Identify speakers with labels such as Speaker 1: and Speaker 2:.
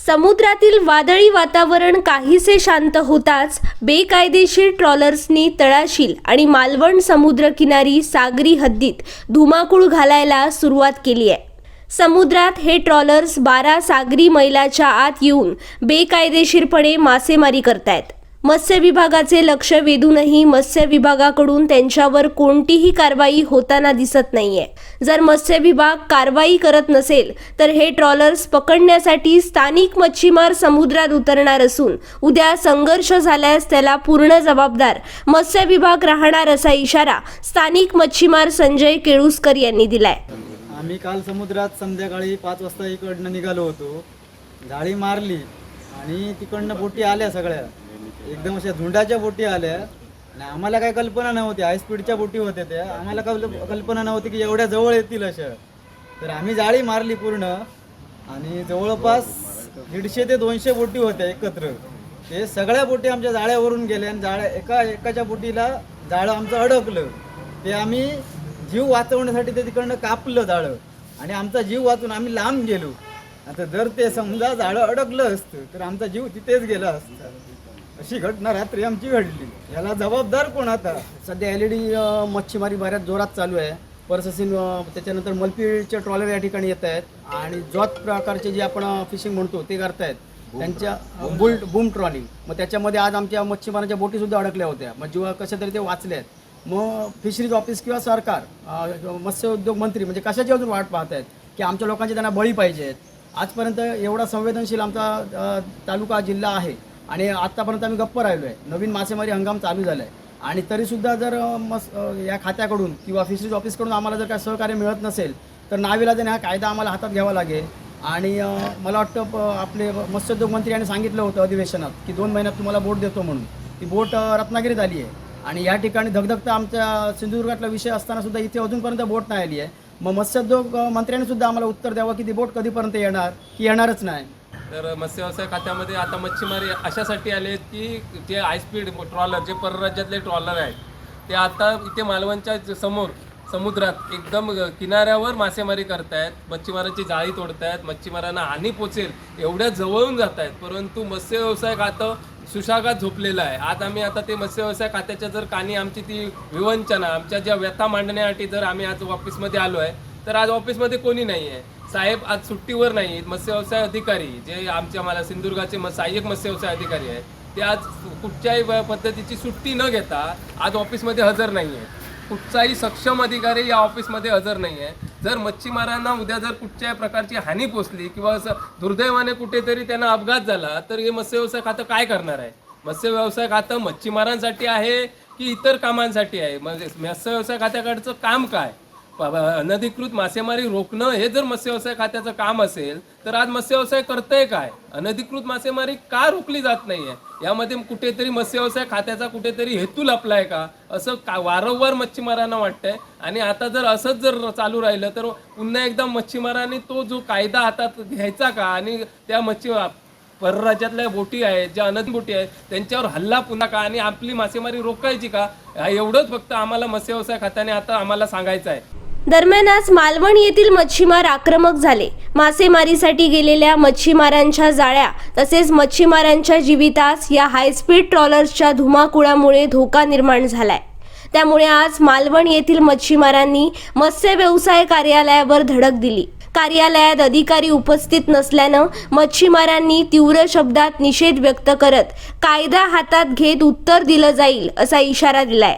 Speaker 1: समुद्रातील वादळी वातावरण काहीसे शांत होताच बेकायदेशीर ट्रॉलर्सनी तळाशील आणि मालवण समुद्रकिनारी सागरी हद्दीत धुमाकूळ घालायला सुरुवात केली आहे। समुद्रात हे ट्रॉलर्स 12 सागरी मैलाच्या आत येऊन बेकायदेशीरपणे मासेमारी करतायत। मत्स्य विभागाचे लक्ष वेधूनही मत्स्य विभागाकडून त्यांच्यावर कोणतीही कारवाई होताना दिसत नाहीये। जर मत्स्य विभाग कारवाई करत नसेल तर हे ट्रॉलर्स पकडण्यासाठी स्थानिक मच्छीमार समुद्रात उतरणार असून उद्या संघर्ष झाल्यास त्याला पूर्ण जबाबदार मत्स्य विभाग राहणार असा इशारा स्थानिक मच्छीमार संजय केळुसकर यांनी दिलाय।
Speaker 2: आम्ही काल समुद्रात संध्याकाळी 5 वाजता इकडनं निघालो होतो। जाळी मारली आणि तिकडनं बोटी आल्या, सगळ्या एकदम अशा झुंडाच्या बोटी आल्या आणि आम्हाला काही कल्पना नव्हती। हाय स्पीडच्या बोटी होत्या त्या, आम्हाला कल्पना नव्हती की एवढ्या जवळ येतील अशा। तर आम्ही जाळी मारली पूर्ण आणि जवळपास 150 ते 200 बोटी होत्या एकत्र। ते सगळ्या बोटी आमच्या जाळ्यावरून गेल्या आणि एकाच्या बोटीला जाळं आमचं अडकलं। ते आम्ही जीव वाचवण्यासाठी ते तिकडनं कापलं जाळं आणि आमचा जीव वाचून आम्ही लांब गेलो। आता जर ते समजा जाळं अडकलं असतं तर आमचा जीव तिथेच गेला असता। अशी घटना रात्री आमची घडली। याला जबाबदार कोण? आता
Speaker 3: सध्या LED मच्छीमारी बऱ्याच जोरात चालू आहे। परससीन त्याच्यानंतर मल्पीचे ट्रॉलर या ठिकाणी येत आहेत आणि जोत प्रकारचे जे आपण फिशिंग म्हणतो ते करतायत, त्यांच्या बूम ट्रॉलिंग। मग त्याच्यामध्ये आज आमच्या मच्छीमारांच्या बोटीसुद्धा अडकल्या होत्या, मग जेव्हा कशा तरी ते वाचले आहेत। मग फिशरीज ऑफिस किंवा सरकार, मत्स्य उद्योग मंत्री म्हणजे कशाची अजून वाट पाहत आहेत की आमच्या लोकांचे त्यांना बळी पाहिजेत। आजपर्यंत एवढा संवेदनशील आमचा तालुका जिल्हा आहे आणि आत्तापर्यंत आम्ही गप्प राहिलो आहे। नवीन मासेमारी हंगाम चालू झाला आहे आणि तरीसुद्धा जर या खात्याकडून किंवा फिशरीज ऑफिसकडून आम्हाला जर काय सहकार्य मिळत नसेल तर नाविलाजाने हा कायदा आम्हाला हातात घ्यावा लागेल। आणि मला वाटतं आपले मत्स्योद्योग मंत्री यांनी सांगितलं होतं अधिवेशनात की 2 महिन्यात तुम्हाला बोट देतो म्हणून। ती बोट रत्नागिरीत आली आहे आणि या ठिकाणी धगधगता आमच्या सिंधुदुर्गातला विषय असताना सुद्धा इथे अजूनपर्यंत बोट नाही आली आहे। मग मत्स्योद्योग मंत्र्यांनी सुद्धा आम्हाला उत्तर द्यावं की ती बोट कधीपर्यंत येणार की येणारच नाही।
Speaker 4: तर मत्स्य व्यवसाय खात्यामध्ये आता मच्छीमारी अशासाठी आले आहेत की जे हाय स्पीड ट्रॉलर, जे परराज्यातले ट्रॉलर आहेत ते आता इथे मालवणच्या समोर समुद्रात एकदम किनाऱ्यावर मासेमारी करतायत। मच्छीमारांची जाळी तोडतायत, मच्छीमारांना हानी पोचेल एवढ्या जवळून जात आहेत, परंतु मत्स्य व्यवसाय खातं सुशागात झोपलेलं आहे। आज आम्ही आता ते मत्स्य व्यवसाय खात्याच्या जर कानी आमची ती विवंचना, आमच्या ज्या व्यथा मांडण्यासाठी जर आम्ही आज ऑफिसमध्ये आलो आहे तर आज ऑफिसमध्ये कोणी नाही आहे। साहेब आज सुट्टीवर नाही आहेत। मत्स्य व्यवसाय अधिकारी जे आमच्या मला सिंधुदुर्गाचे सहाय्यक मत्स्य व्यवसाय अधिकारी आहेत ते आज कुठच्याही पद्धतीची सुट्टी न घेता आज ऑफिसमध्ये हजर नाही आहेत। कुठचाही सक्षम अधिकारी या ऑफिसमध्ये हजर नाही आहे। जर मच्छीमारांना उद्या जर कुठच्याही प्रकारची हानी पोचली किंवा दुर्दैवाने कुठेतरी त्यांना अपघात झाला तर हे मत्स्य व्यवसाय खातं काय करणार आहे? मत्स्य व्यवसाय खातं मच्छीमारांसाठी आहे की इतर कामांसाठी आहे? म्हणजे मत्स्य व्यवसाय खात्याकडचं काम काय? अनधिकृत मासेमारी रोखणं हे जर मत्स्य व्यवसाय खात्याचं काम असेल तर आज मत्स्य व्यवसाय करतंय काय? अनधिकृत मासेमारी का रोखली जात नाहीये? यामध्ये कुठेतरी मत्स्य व्यवसाय खात्याचा कुठेतरी हेतू लपलाय का असं वारंवार मच्छीमारांना वाटतंय। आणि आता जर असंच जर चालू राहिलं तर पुन्हा एकदा मच्छीमारांनी तो जो कायदा हातात घ्यायचा का आणि त्या परराज्यातल्या बोटी आहेत, ज्या अनधिकृत बोटी आहेत त्यांच्यावर हल्ला पुन्हा का आणि आपली मासेमारी रोखायची का? एवढंच फक्त आम्हाला मत्स्य व्यवसाय खात्याने आता आम्हाला सांगायचं आहे।
Speaker 1: दरम्यान आज मालवण येथील मच्छीमार आक्रमक झाले। मासेमारीसाठी गेलेल्या मच्छीमारांच्या जाळ्या तसेच मच्छीमारांच्या जीवितास या हायस्पीड ट्रॉलर्सच्या धुमाकुळामुळे धोका निर्माण झालाय। त्यामुळे आज मालवण येथील मच्छीमारांनी मत्स्य व्यवसाय कार्यालयावर धडक दिली। कार्यालयात अधिकारी उपस्थित नसल्यानं मच्छीमारांनी तीव्र शब्दात निषेध व्यक्त करत कायदा हातात घेत उत्तर दिलं जाईल असा इशारा दिलाय।